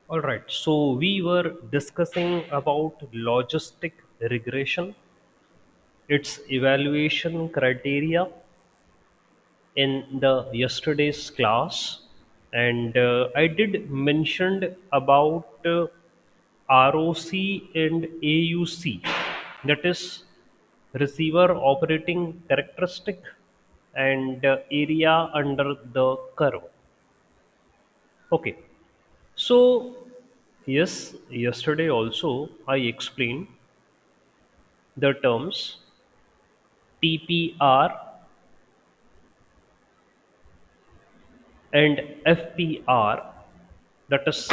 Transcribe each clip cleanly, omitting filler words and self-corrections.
All right, so we were discussing about logistic regression, its evaluation criteria in the yesterday's class, and I did mentioned about ROC and AUC, that is receiver operating characteristic and area under the curve. Okay, so yes, yesterday also I explained the terms TPR and FPR, that is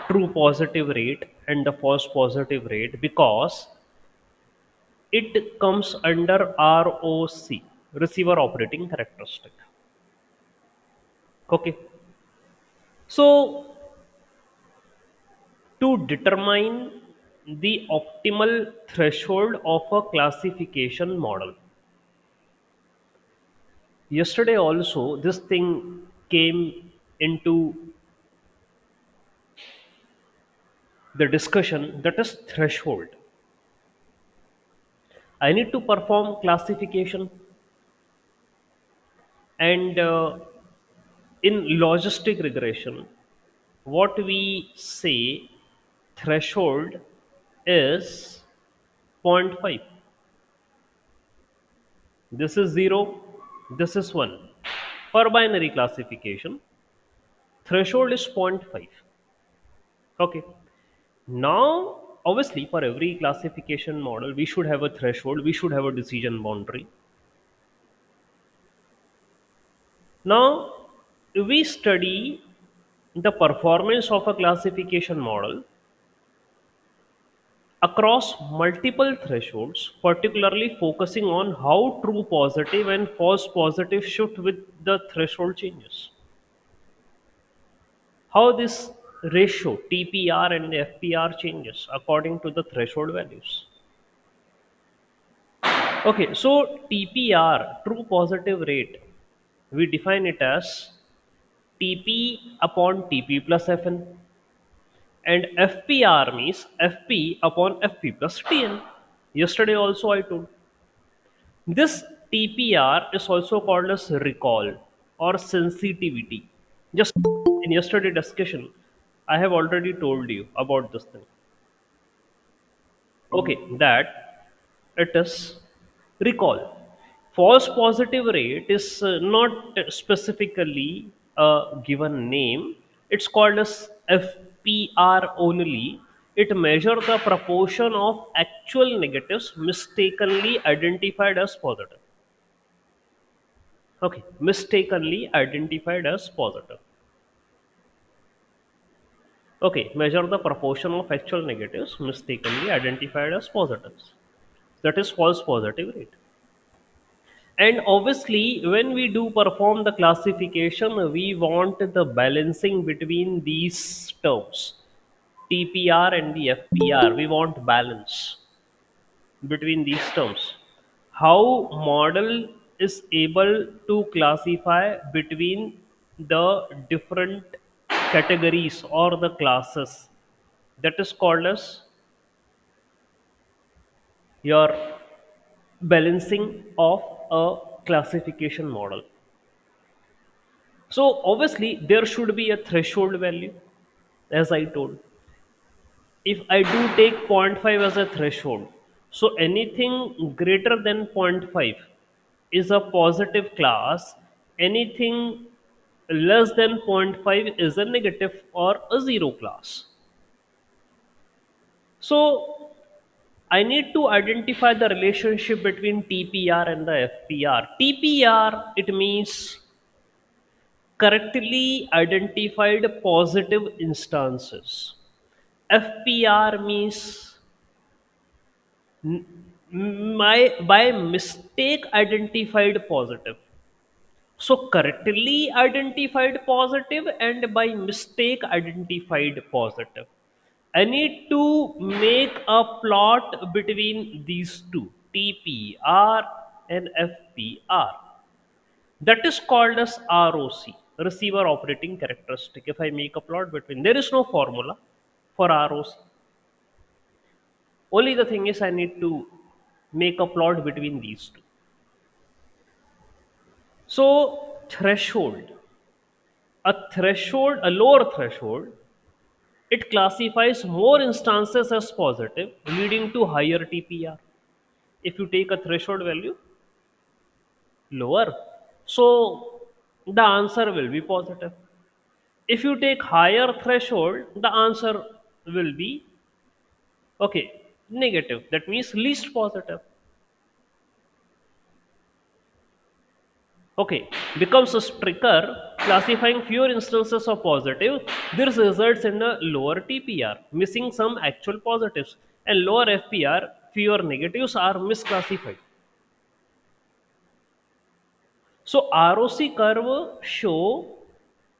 true positive rate and the false positive rate, because it comes under ROC, receiver operating characteristic. Okay, so to determine the optimal threshold of a classification model, yesterday also this thing came into the discussion, that is threshold. I need to perform classification, and in logistic regression, what we say threshold is zero point 0.5. This is 0, this is 1. For binary classification, threshold is zero point 0.5. Okay. Now, obviously, for every classification model, we should have a threshold, we should have a decision boundary. Now, we study the performance of a classification model across multiple thresholds, particularly focusing on how true positive and false positive shift with the threshold changes. How this ratio TPR and FPR changes according to the threshold values. Okay, so TPR, true positive rate, we define it as TP upon TP plus Fn, and FPR means FP upon FP plus Tn. Yesterday also I told. This TPR is also called as recall or sensitivity. Just in yesterday discussion, I have already told you about this thing. Okay, that it is recall. False positive rate is not specifically a given name. It's called as FPR only. It measures the proportion of actual negatives mistakenly identified as positive. Okay, mistakenly identified as positive. Okay, measure the proportion of actual negatives mistakenly identified as positives. That is false positive rate. And obviously, when we do perform the classification, we want the balancing between these terms, TPR and the FPR. We want balance between these terms. How model is able to classify between the different categories or the classes, that is called as your balancing of a classification model. So obviously there should be a threshold value, as I told. If I do take zero point 0.5 as a threshold, so anything greater than zero point 0.5 is a positive class, anything less than zero point 0.5 is a negative or a zero class. So I need to identify the relationship between TPR and the FPR. TPR, it means correctly identified positive instances. FPR means my by mistake identified positive. So correctly identified positive and by mistake identified positive. I need to make a plot between these two, TPR and FPR. That is called as ROC, receiver operating characteristic. If I make a plot between, there is no formula. for ROC. Only the thing is I need to make a plot between these two. So threshold, a lower threshold, it classifies more instances as positive, leading to higher TPR. If you take a threshold value lower, so the answer will be positive. If you take higher threshold, the answer will be okay negative. That means least positive. Okay, becomes a stricter, classifying fewer instances of positive. This results in a lower TPR, missing some actual positives, and lower FPR, fewer negatives are misclassified. So ROC curve show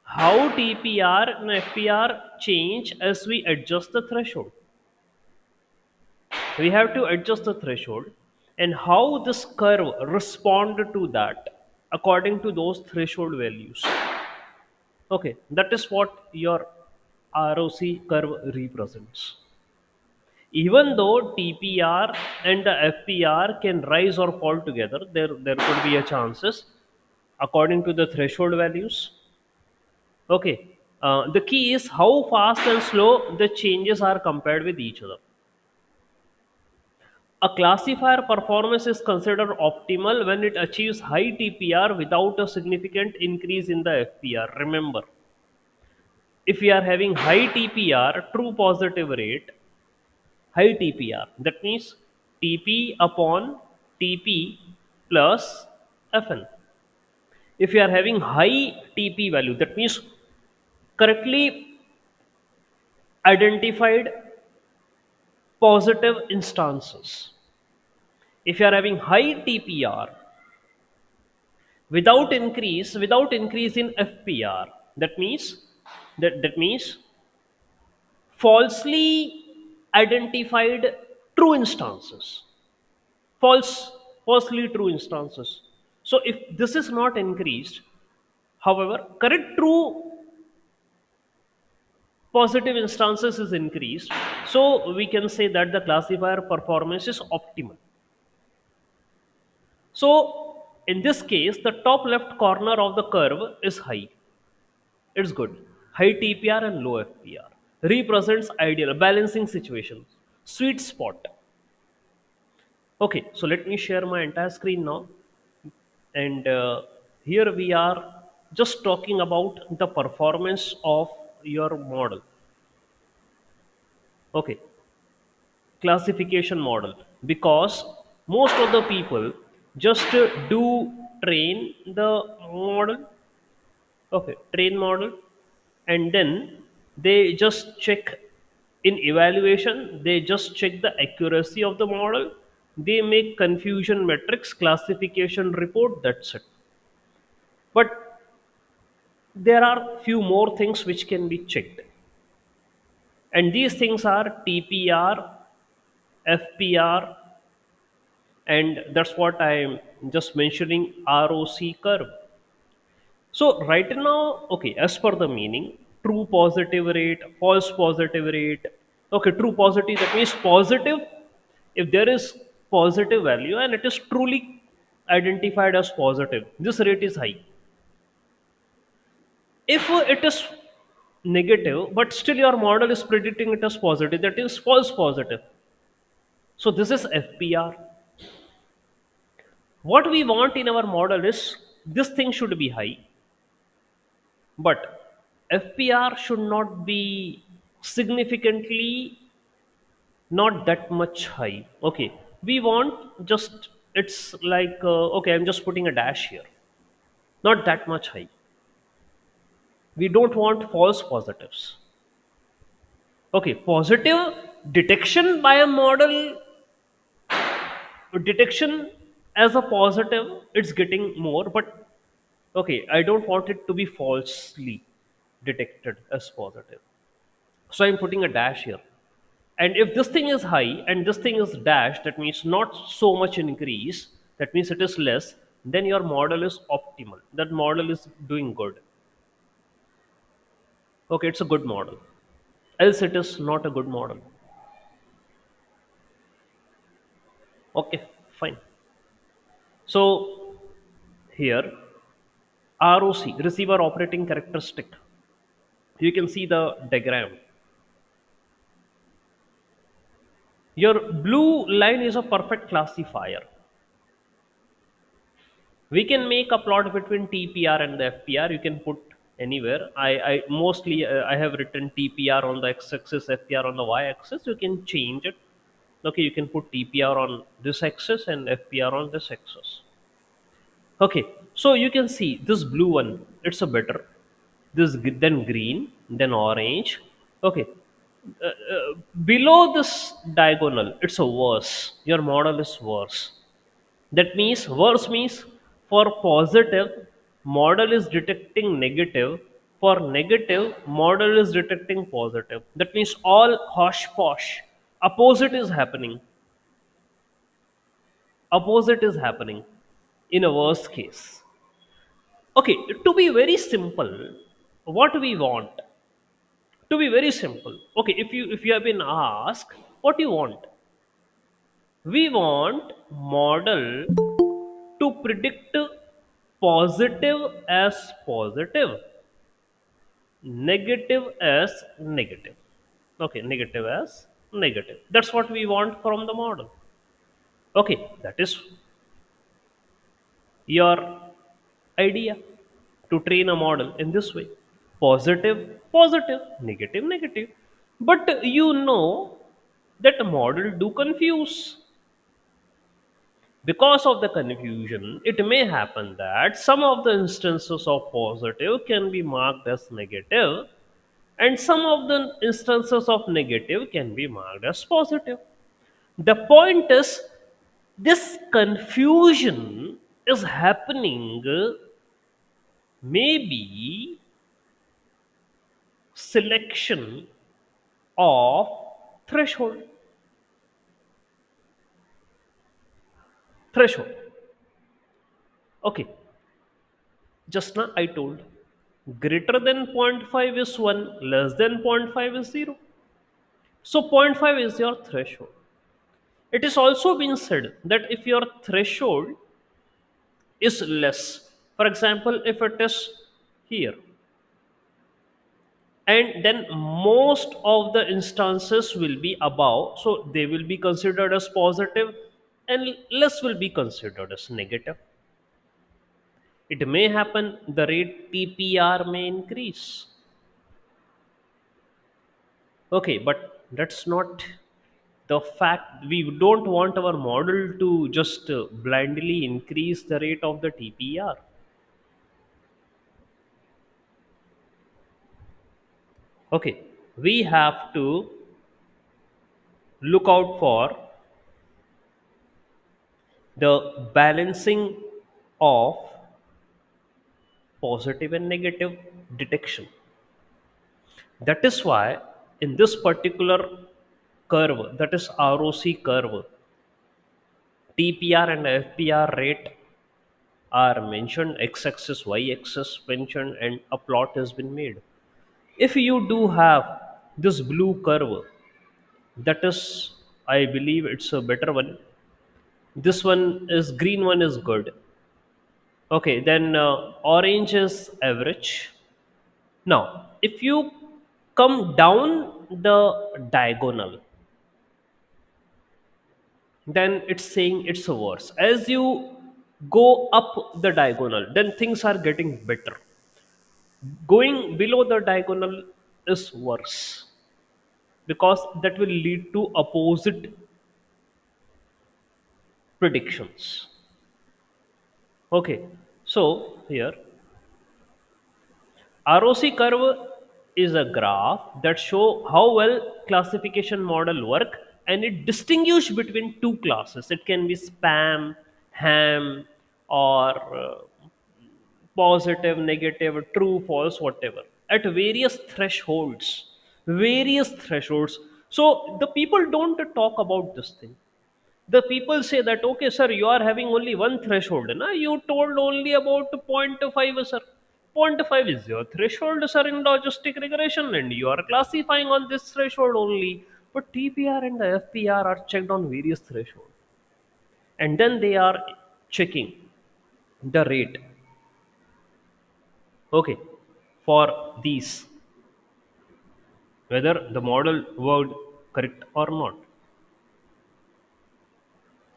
how TPR and FPR change as we adjust the threshold. We have to adjust the threshold, and how this curve respond to that according to those threshold values. Okay, that is what your ROC curve represents. Even though TPR and the FPR can rise or fall together, there could be a chances according to the threshold values. Okay, the key is how fast and slow the changes are compared with each other. A classifier performance is considered optimal when it achieves high TPR without a significant increase in the FPR. Remember, if we are having high TPR, true positive rate, high TPR, that means TP upon TP plus FN. If you are having high TP value, that means correctly identified positive instances. If you are having high TPR without increase in FPR, that means falsely identified true instances, falsely true instances. So if this is not increased, however, correct true positive instances is increased, so we can say that the classifier performance is optimal. So in this case, the top left corner of the curve is high. It's good. High TPR and low FPR represents ideal balancing situations. Sweet spot. Okay, so let me share my entire screen now, and here we are just talking about the performance of your model. Okay, classification model, because most of the people just do train the model. Okay, train model, and then they just check in evaluation, they just check the accuracy of the model, they make confusion metrics classification report, that's it. But there are few more things which can be checked, and these things are TPR, FPR, and that's what I'm just mentioning, ROC curve. So right now, okay, as per the meaning, true positive rate, false positive rate. Okay, true positive, that means positive. If there is positive value and it is truly identified as positive, this rate is high. If it is negative, but still your model is predicting it as positive, that is false positive. So this is FPR. What we want in our model is this thing should be high, but FPR should not be significantly not that much high. Okay, we want just it's like okay, I'm just putting a dash here, not that much high. We don't want false positives. Okay, positive detection by a model, detection as a positive, it's getting more, but okay, I don't want it to be falsely detected as positive. So I'm putting a dash here. And if this thing is high and this thing is dash, that means not so much increase, that means it is less, then your model is optimal. That model is doing good. Okay, it's a good model. else it is not a good model. Okay, fine. So here, ROC, receiver operating characteristic, you can see the diagram. Your blue line is a perfect classifier. We can make a plot between TPR and the FPR. You can put anywhere. I mostly I have written TPR on the x-axis, FPR on the y-axis. You can change it. Okay, you can put TPR on this axis and FPR on this axis. Okay, so you can see this blue one. It's a better. Then green, then orange. Okay, below this diagonal, it's a worse. Your model is worse. That means worse means for positive, model is detecting negative. For negative, model is detecting positive. That means all hosh posh. Opposite is happening. Opposite is happening in a worst case. Okay, to be very simple, what we want, to be very simple. Okay, if you have been asked what you want, we want model to predict positive as positive, negative as negative. Okay, negative as negative. That's what we want from the model. Okay, that is your idea to train a model in this way: positive, positive, negative, negative. But you know that model do confuse. Because of the confusion, it may happen that some of the instances of positive can be marked as negative, and some of the instances of negative can be marked as positive. The point is, this confusion is happening maybe selection of threshold. Threshold. Okay, just now I told greater than zero point 0.5 is 1, less than zero point 0.5 is 0. So zero point 0.5 is your threshold. It is also been said that if your threshold is less, for example, if it is here, and then most of the instances will be above, so they will be considered as positive, and less will be considered as negative. It may happen the rate TPR may increase. Okay, but that's not the fact. We don't want our model to just blindly increase the rate of the TPR. Okay, we have to look out for the balancing of positive and negative detection. That is why in this particular curve, that is ROC curve, TPR and FPR rate are mentioned, x-axis, y-axis mentioned, and a plot has been made. If you do have this blue curve, that is, I believe it's a better one. This one is green one is good. Okay, then orange is average. Now, if you come down the diagonal, then it's saying it's worse. As you go up the diagonal, then things are getting better. Going below the diagonal is worse because that will lead to opposite predictions. Okay, so here ROC curve is a graph that show how well classification model work, and it distinguish between two classes. It can be spam, ham, or positive, negative, true, false, whatever, at various thresholds. Various thresholds. So the people don't talk about this thing. The people say that, okay, sir, you are having only one threshold. Na? You told only about zero point 0.5, sir. 0.5 is your threshold, sir, in logistic regression, and you are classifying on this threshold only. But TPR and the FPR are checked on various thresholds, and then they are checking the rate, okay, for these, whether the model worked correct or not.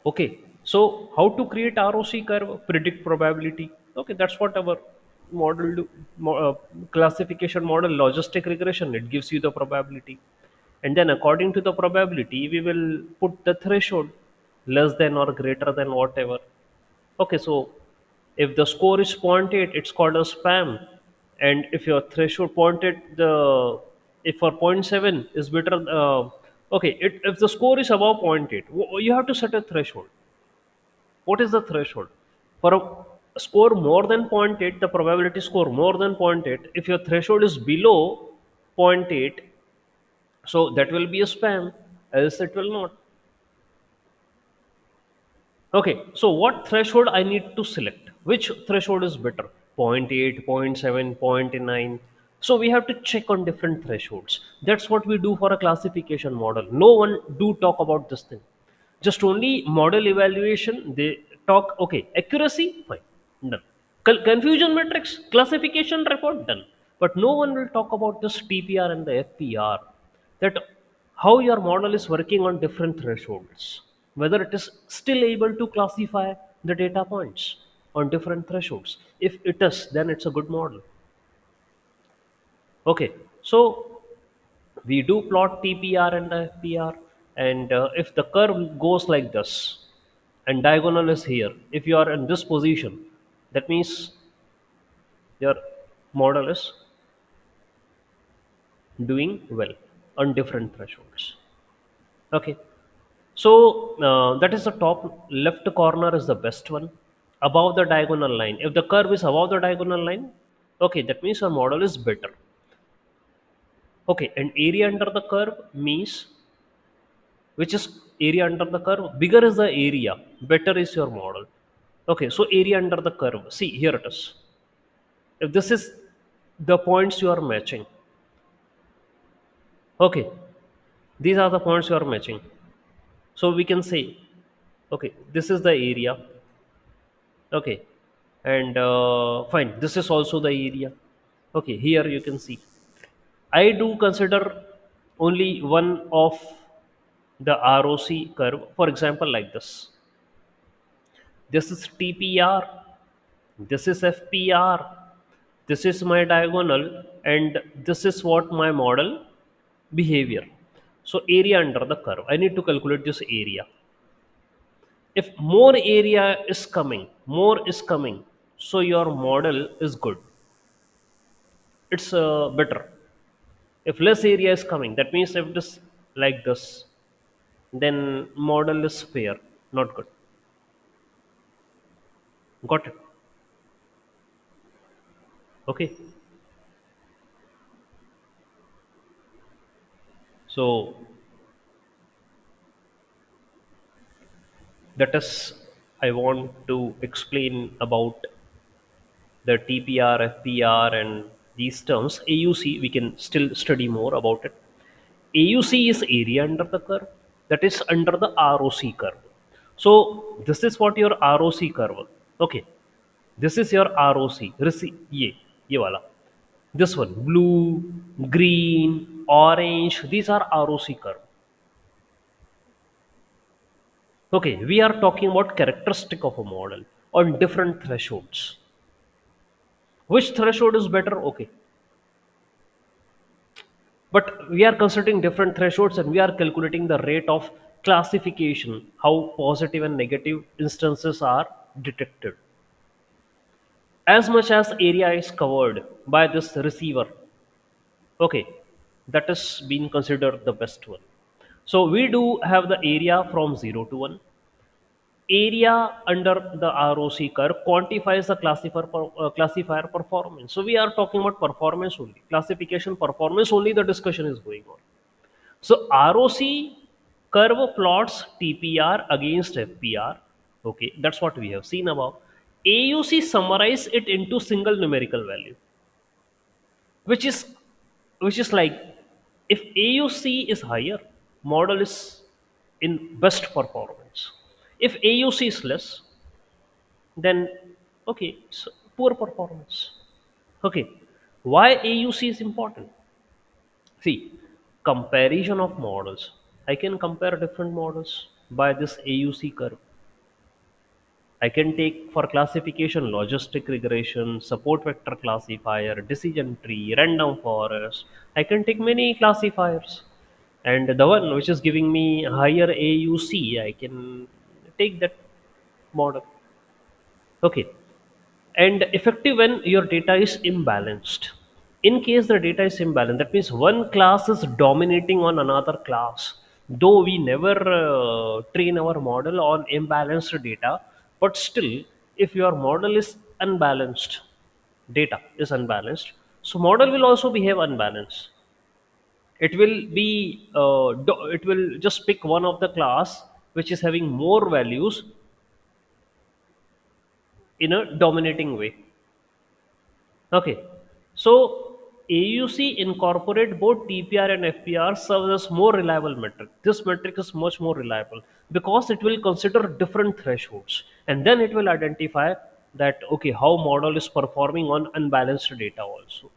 Okay, so how to create ROC curve, predict probability. Okay, that's what our model do. Classification model, logistic regression, it gives you the probability. And then according to the probability, we will put the threshold less than or greater than whatever. Okay, so if the score is zero point 0.8, it's called a spam. And if your threshold pointed the if for zero point 0.7 is better, okay, if the score is above zero point 0.8, you have to set a threshold. What is the threshold? For a score more than zero point 0.8, the probability score more than zero point 0.8, if your threshold is below zero point 0.8, so that will be a spam, else it will not. Okay, so what threshold I need to select? Which threshold is better? Zero point 0.8, zero point 0.7, zero point 0.9. So we have to check on different thresholds. That's what we do for a classification model. No one do talk about this thing. Just only model evaluation. They talk, okay, accuracy, fine, done. Confusion matrix, classification report, done. But no one will talk about this TPR and the FPR. That how your model is working on different thresholds, whether it is still able to classify the data points on different thresholds. If it is, then it's a good model. Okay, so we do plot TPR and FPR, and if the curve goes like this and diagonal is here, if you are in this position, that means your model is doing well on different thresholds. Okay, so that is the top left corner is the best one above the diagonal line. If the curve is above the diagonal line, okay, that means your model is better. Okay, and area under the curve means, which is area under the curve, bigger is the area, better is your model. Okay, so area under the curve, see here it is. If this is the points you are matching, okay, these are the points you are matching. So we can say, okay, this is the area, okay, and fine, this is also the area. Okay, here you can see I do consider only one of the ROC curve. For example, like this is TPR, this is FPR, this is my diagonal, and this is what my model behavior. So area under the curve, I need to calculate this area. If more is coming, so your model is good, it's better. If less area is coming, that means if it is like this, then model is fair, not good. Got it? Okay, so that is, I want to explain about the TPR, FPR, and these terms. AUC, we can still study more about it. AUC is area under the curve, that is under the ROC curve. So this is what your ROC curve. Okay, this is your ROC. Ye wala. This one, blue, green, orange. These are ROC curve. Okay, we are talking about characteristic of a model on different thresholds. Which threshold is better? Okay, but we are considering different thresholds and we are calculating the rate of classification, how positive and negative instances are detected. As much as area is covered by this receiver, okay, that is being considered the best one. So we do have the area from 0 to 1. Area under the ROC curve quantifies the classifier performance. So we are talking about performance only, classification performance only, the discussion is going on. So ROC curve plots TPR against FPR. Okay, that's what we have seen above. AUC summarize it into single numerical value. which is like, if AUC is higher, model is in best performance. If AUC is less, then okay, so poor performance. Okay, why AUC is important? See, comparison of models. I can compare different models by this AUC curve. I can take for classification logistic regression, support vector classifier, decision tree, random forest. I can take many classifiers. And the one which is giving me higher AUC, I can take that model. Okay. And effective when your data is imbalanced. In case the data is imbalanced, that means one class is dominating on another class. Though we never train our model on imbalanced data, but still, if your model is unbalanced, data is unbalanced, so model will also behave unbalanced. It will be it will just pick one of the class which is having more values in a dominating way. Okay, so AUC incorporate both TPR and FPR serves as more reliable metric. This metric is much more reliable because it will consider different thresholds, and then it will identify that okay, how model is performing on unbalanced data also.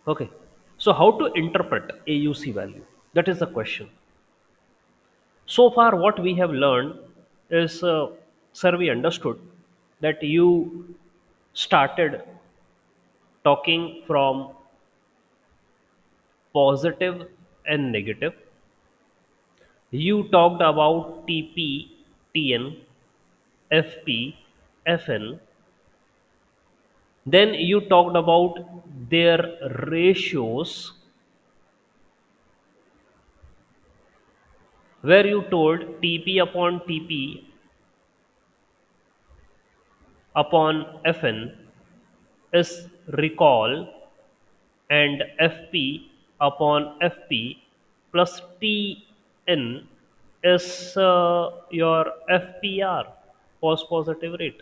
Okay, so how to interpret AUC value? That is the question. So far, what we have learned is, sir, we understood that you started talking from positive and negative. You talked about TP, TN, FP, FN. Then you talked about their ratios, where you told TP upon TP upon FN is recall, and FP upon FP plus TN is your FPR, false positive rate.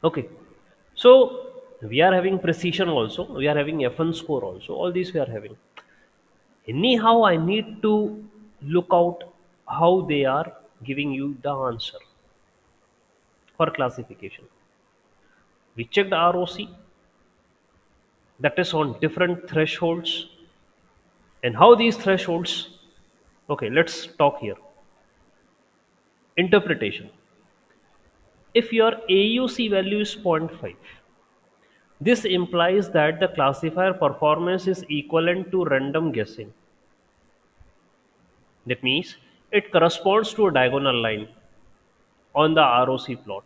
Okay, so we are having precision also, we are having FN score also, all these we are having. Anyhow, I need to look out how they are giving you the answer for classification. We checked ROC, that is on different thresholds, and how these thresholds. Okay, let's talk here. Interpretation. If your AUC value is zero point 0.5, this implies that the classifier performance is equivalent to random guessing. That means it corresponds to a diagonal line on the ROC plot.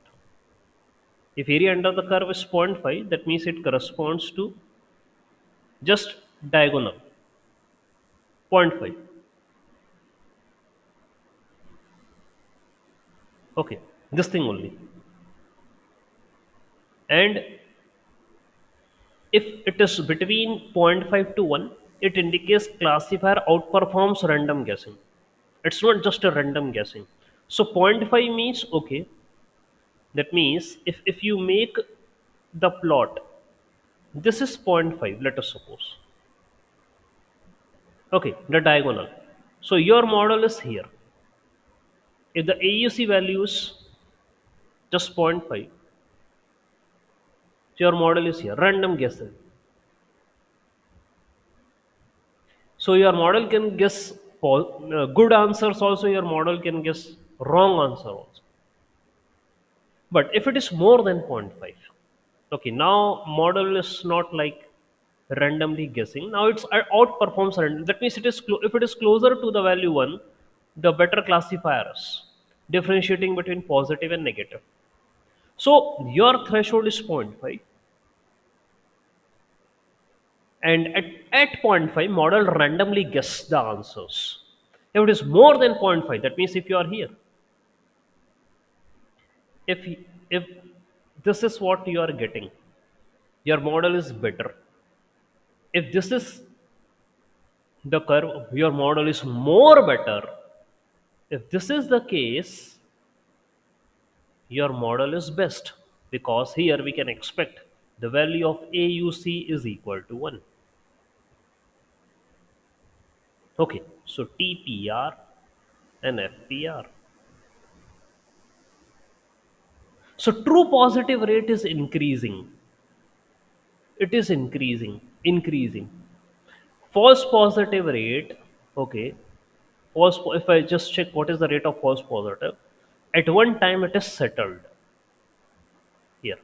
If area under the curve is zero point 0.5, that means it corresponds to just diagonal zero point 0.5. Okay, this thing only. And if it is between zero point 0.5 to 1, it indicates classifier outperforms random guessing. It's not just a random guessing. So zero point 0.5 means okay. That means if you make the plot, this is zero point 0.5, let us suppose. Okay, the diagonal. So your model is here. If the AUC value is just zero point 0.5, so your model is here, random guessing. So your model can guess good answers also, your model can guess wrong answer also. But if it is more than zero point 0.5, okay, now model is not like randomly guessing. Now it's outperforms random. That means it is if it is closer to the value 1, the better classifier is differentiating between positive and negative. So your threshold is zero point 0.5, and at zero point 0.5, model randomly guess the answers. If it is more than zero point 0.5, that means if you are here, if if this is what you are getting, your model is better. If this is the curve, your model is more better. If this is the case, your model is best, because here we can expect the value of AUC is equal to 1. Okay, so TPR and FPR. So true positive rate is increasing. It is increasing. False positive rate, okay. If I just check what is the rate of false positive, at one time it is settled here.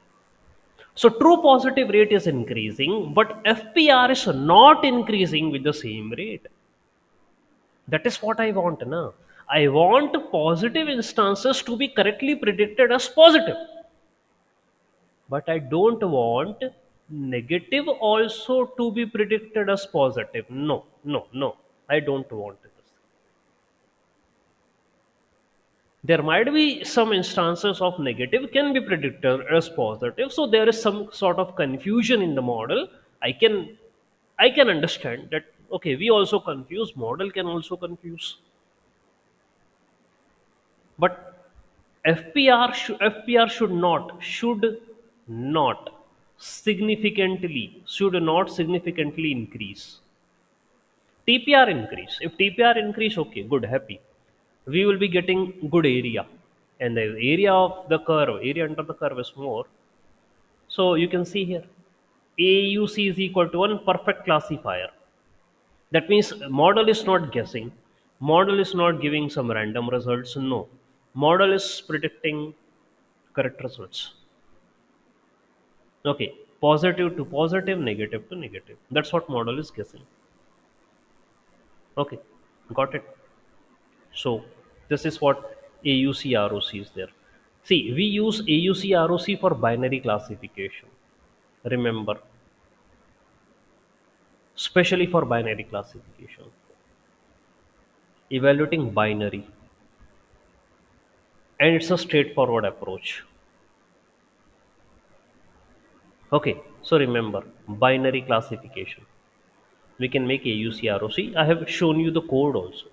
So true positive rate is increasing, but FPR is not increasing with the same rate. That is what I want now. I want positive instances to be correctly predicted as positive, but I don't want negative also to be predicted as positive. No, no, no. I don't want this. There might be some instances of negative can be predicted as positive, so there is some sort of confusion in the model. I can i can understand that. Okay, we also confuse, model can also confuse, but FPR should not significantly increase. TPR increase. If TPR increase, okay, good, happy. We will be getting good area, and the area under the curve is more. So you can see here, AUC is equal to one perfect classifier. That means model is not guessing. Model is not giving some random results. No, model is predicting correct results. Okay, positive to positive, negative to negative. That's what model is guessing. Okay, got it. So this is what AUC ROC is there. See, we use AUC ROC for binary classification. Remember, especially for binary classification, evaluating binary, and it's a straightforward approach. Okay, so remember, binary classification. We can make AUC ROC. I have shown you the code also.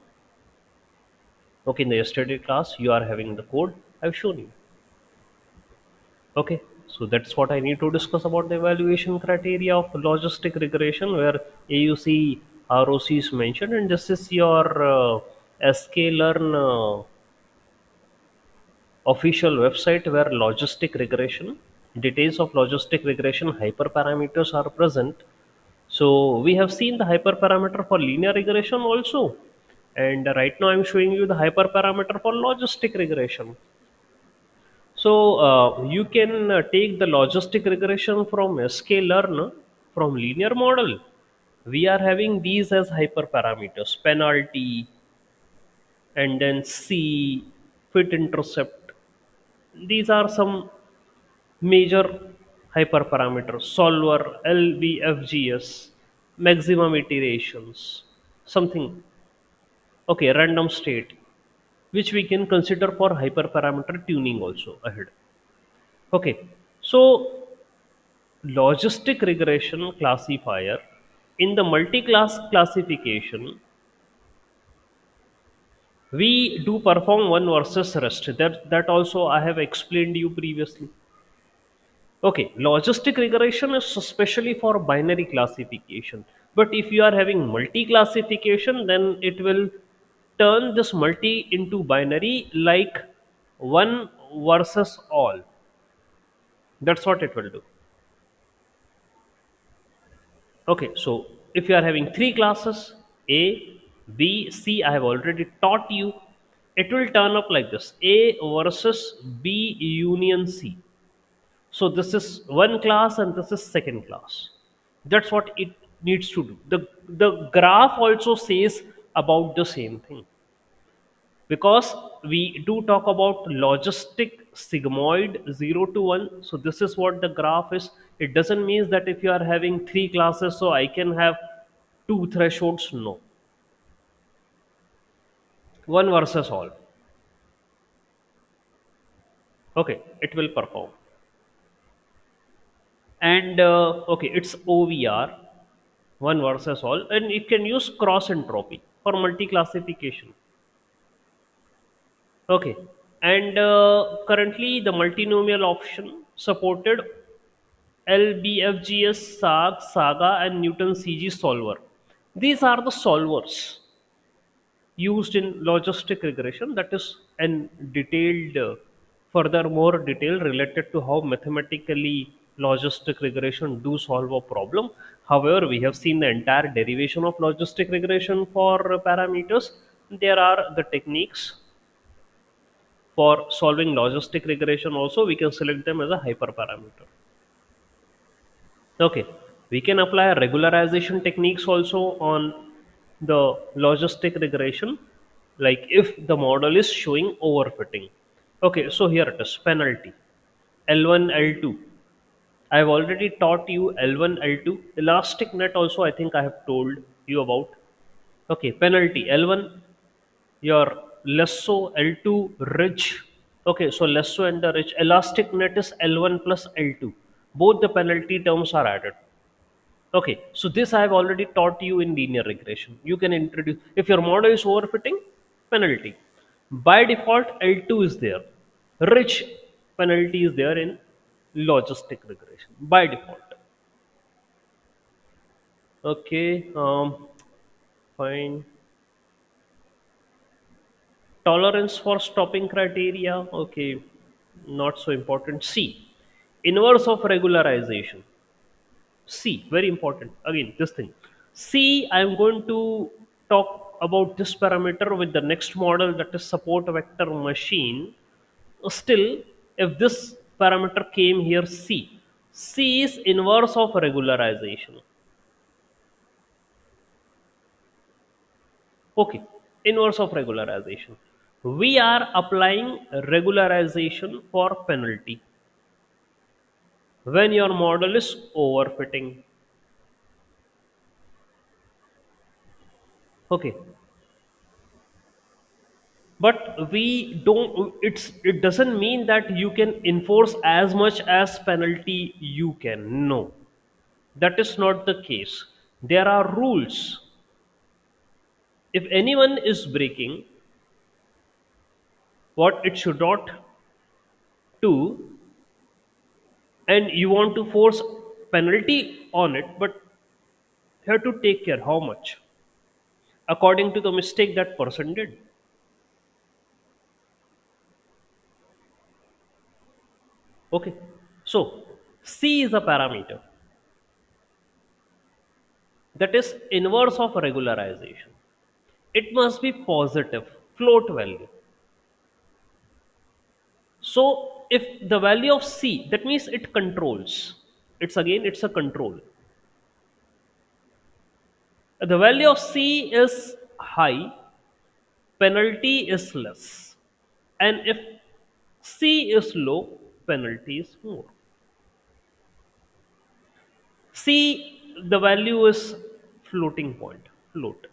Okay, in the yesterday class, you are having the code. I've shown you. Okay, so that's what I need to discuss about the evaluation criteria of logistic regression, where AUC ROC is mentioned, and this is your sklearn official website, where logistic regression, details of logistic regression hyperparameters are present. So we have seen the hyperparameter for linear regression also, and right now I'm showing you the hyperparameter for logistic regression. So you can take the logistic regression from sklearn, from linear model. We are having these as hyperparameters: penalty, and then C, fit intercept. These are some major hyperparameters. Solver, LBFGS, maximum iterations, something. Okay, random state, which we can consider for hyperparameter tuning also ahead. Okay, so logistic regression classifier, in the multi-class classification, we do perform one versus rest. That also I have explained you previously. Okay, logistic regression is especially for binary classification. But if you are having multi classification, then it will turn this multi into binary, like one versus all. That's what it will do. Okay, so if you are having three classes, A, B, C, I have already taught you. It will turn up like this: A versus B union C. So this is one class and this is second class. That's what it needs to do. The graph also says about the same thing, because we do talk about logistic sigmoid 0 to 1. So this is what the graph is. It doesn't mean that if you are having three classes, so I can have two thresholds. No, one versus all. Okay, it will perform. And okay, it's OVR, one versus all, and it can use cross entropy for multi classification. Okay, and currently the multinomial option supported LBFGS, SAG, Saga, and Newton CG solver. These are the solvers used in logistic regression. That is an detailed, further more detail related to how mathematically logistic regression do solve a problem. However, we have seen the entire derivation of logistic regression for parameters. There are the techniques for solving logistic regression also. We can select them as a hyperparameter. Okay, we can apply regularization techniques also on the logistic regression, like if the model is showing overfitting. Okay, so here it is penalty L1 L2. I have already taught you L1 L2. Elastic net also I think I have told you about. Okay, penalty L1 your lasso L2 ridge. Okay, so lasso and the ridge elastic net is L1 plus L2. Both the penalty terms are added. Okay, so this I have already taught you in linear regression. You can introduce, if your model is overfitting, penalty. By default, L2 is there. Rich penalty is there in logistic regression by default. Okay, fine. Tolerance for stopping criteria. Okay, not so important. C, inverse of regularization. C, very important. Again, this thing. C, I'm going to talk about this parameter with the next model, that is support vector machine. Still, if this parameter came here, C is inverse of regularization. Okay, inverse of regularization. We are applying regularization for penalty when your model is overfitting. Okay, but we don't, it doesn't mean that you can enforce as much as penalty you can. No, that is not the case. There are rules. If anyone is breaking what it should not do, and you want to force penalty on it, but you have to take care how much according to the mistake that person did. Okay, so C is a parameter that is inverse of regularization. It must be positive, float value. So if the value of C, that means it controls. It's a control. The value of C is high, penalty is less. And if C is low, penalty is more. C, the value is floating point, float.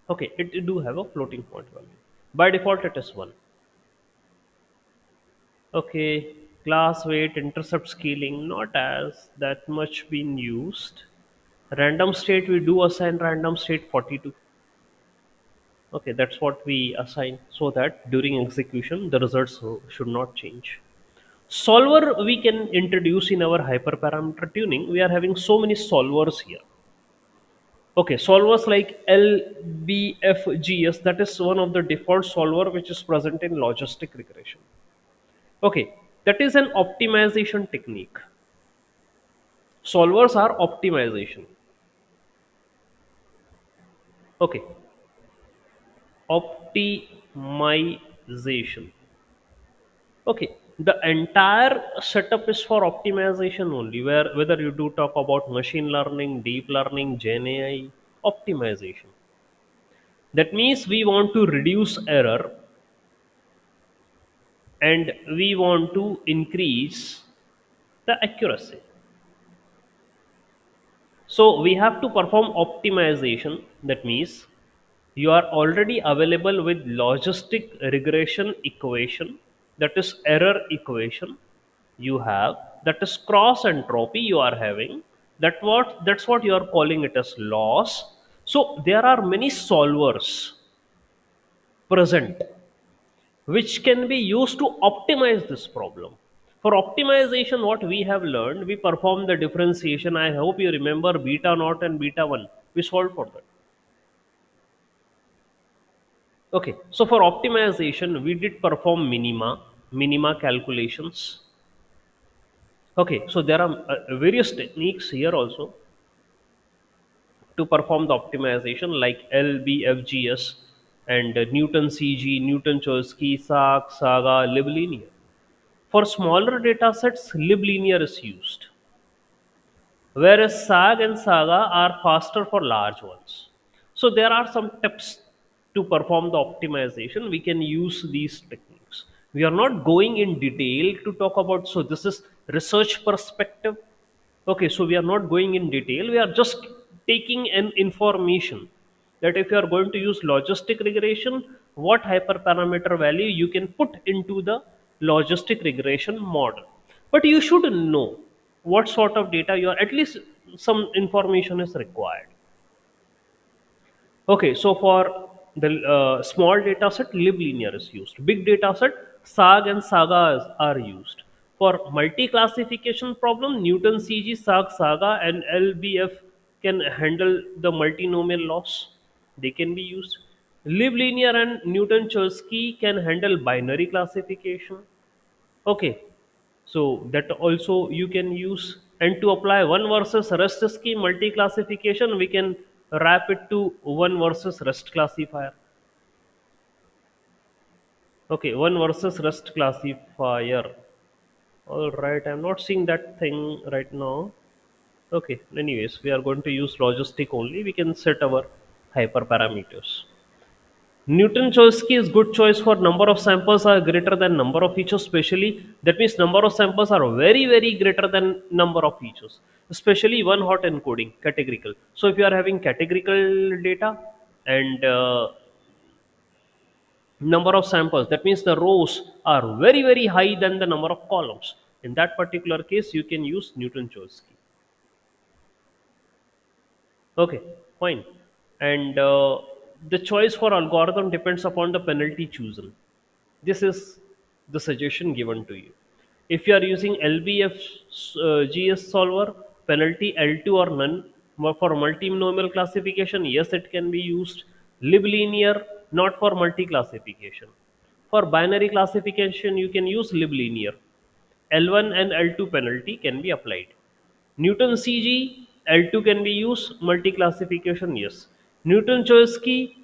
Okay, it do have a floating point value. By default, it is 1. Okay, class weight intercept scaling not as that much been used. Random state, we do assign random state 42. Okay, that's what we assign so that during execution the results should not change. Solver we can introduce in our hyperparameter tuning. We are having so many solvers here. Okay, solvers like LBFGS, that is one of the default solver which is present in logistic regression. Okay, that is an optimization technique. Solvers are optimization. Okay, optimization. Okay, the entire setup is for optimization only. Where whether you do talk about machine learning, deep learning, Gen AI, optimization. That means we want to reduce error and we want to increase the accuracy. So we have to perform optimization. That means you are already available with logistic regression equation, that is error equation you have, that is cross entropy you are having, that's what you are calling it as loss. So there are many solvers present, which can be used to optimize this problem. For optimization, what we have learned, we perform the differentiation. I hope you remember beta naught and beta 1. We solved for that. Okay, so for optimization, we did perform minima calculations. Okay, so there are various techniques here also to perform the optimization like LBFGS and Newton CG, Newton Chomsky, SAG, Saga, liblinear. For smaller data sets, liblinear is used, whereas SAG and Saga are faster for large ones. So there are some tips to perform the optimization. We can use these techniques. We are not going in detail to talk about, so this is research perspective. Okay, so we are not going in detail. We are just taking an information that if you are going to use logistic regression, what hyperparameter value you can put into the logistic regression model. But you should know what sort of data you are, at least some information is required. Okay, so for the small data set, liblinear is used. Big data set, SAG and Saga are used. For multi-classification problem, Newton CG, SAG, Saga, and LBF can handle the multinomial loss. They can be used. Liblinear and Newton Chomsky can handle binary classification. Okay, so that also you can use. And to apply one versus rest scheme multi classification, we can wrap it to one versus rest classifier. Okay, one versus rest classifier. All right, I'm not seeing that thing right now. Okay, anyways, we are going to use logistic only. We can set our hyperparameters. Newton Chomsky is good choice for number of samples are greater than number of features. Especially that means number of samples are very greater than number of features. Especially one hot encoding categorical. So if you are having categorical data and number of samples, that means the rows are very high than the number of columns. In that particular case, you can use Newton Chomsky. Okay, fine. And the choice for algorithm depends upon the penalty chosen. This is the suggestion given to you. If you are using LBF GS solver, penalty L2 or none. For multinomial classification, yes, it can be used. Liblinear, not for multi classification. For binary classification, you can use liblinear. L1 and L2 penalty can be applied. Newton CG, L2 can be used, multi classification, yes. Newton Chomsky,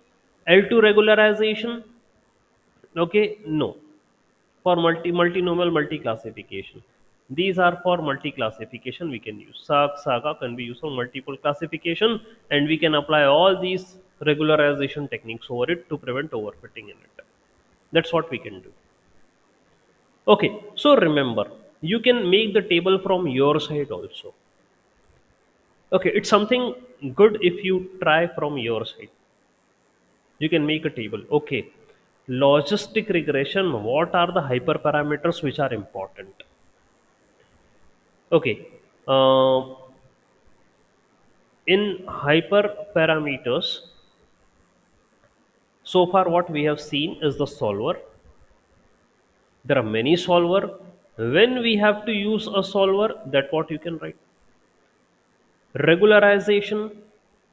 L2 regularization, okay, no. For multinomial multi classification. These are for multi classification we can use. Saga can be used for multiple classification, and we can apply all these regularization techniques over it to prevent overfitting in it. That's what we can do. Okay, so remember, you can make the table from your side also. Okay, it's something good if you try from your side. You can make a table. Okay, logistic regression, what are the hyperparameters which are important? Okay, uh, in hyperparameters, so far what we have seen is the solver. There are many solver. When we have to use a solver, that what you can write. Regularization,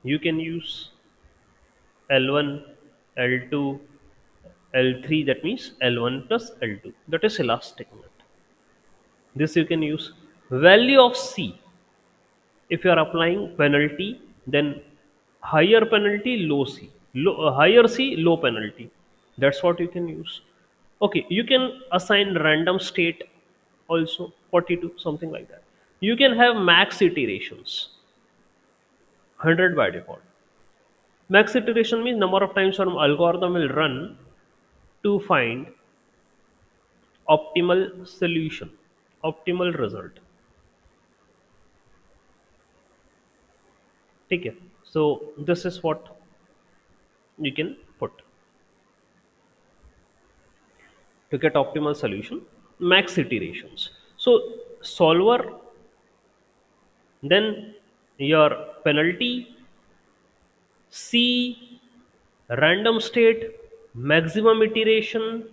you can use L1, L2, L3, that means L1 plus L2. That is elastic net. This you can use. Value of C. If you are applying penalty, then higher penalty, low C. Higher C, low penalty. That's what you can use. Okay, you can assign random state also 42, something like that. You can have max iterations, 100 by default. Max iteration means number of times your algorithm will run to find optimal solution, optimal result. Okay, so this is what you can put to get optimal solution, max iterations. So solver, then your penalty, C, random state, maximum iteration,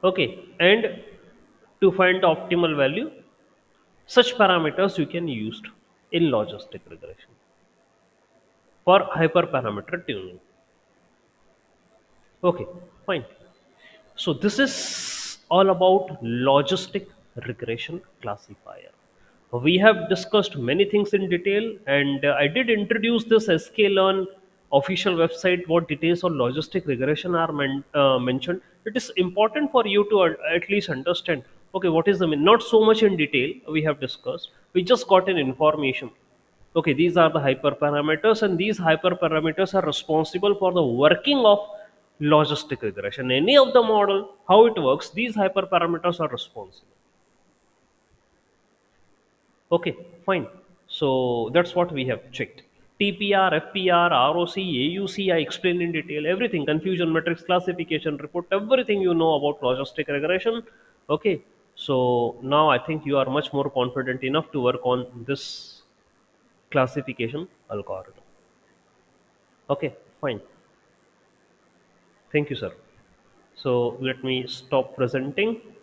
okay, and to find the optimal value. Such parameters you can use in logistic regression for hyperparameter tuning. Okay, fine. So this is all about logistic regression classifier. We have discussed many things in detail, and I did introduce this sklearn official website. What details on logistic regression are mentioned. It is important for you to at least understand. Okay, what is the mean? Not so much in detail we have discussed. We just got an information. Okay, these are the hyperparameters, and these hyperparameters are responsible for the working of logistic regression. Any of the model, how it works, these hyperparameters are responsible. Okay, fine. So that's what we have checked. TPR, FPR, ROC, AUC, I explained in detail everything, confusion matrix, classification report, everything you know about logistic regression. Okay, so now I think you are much more confident enough to work on this classification algorithm. Okay, fine. Thank you, sir. So let me stop presenting.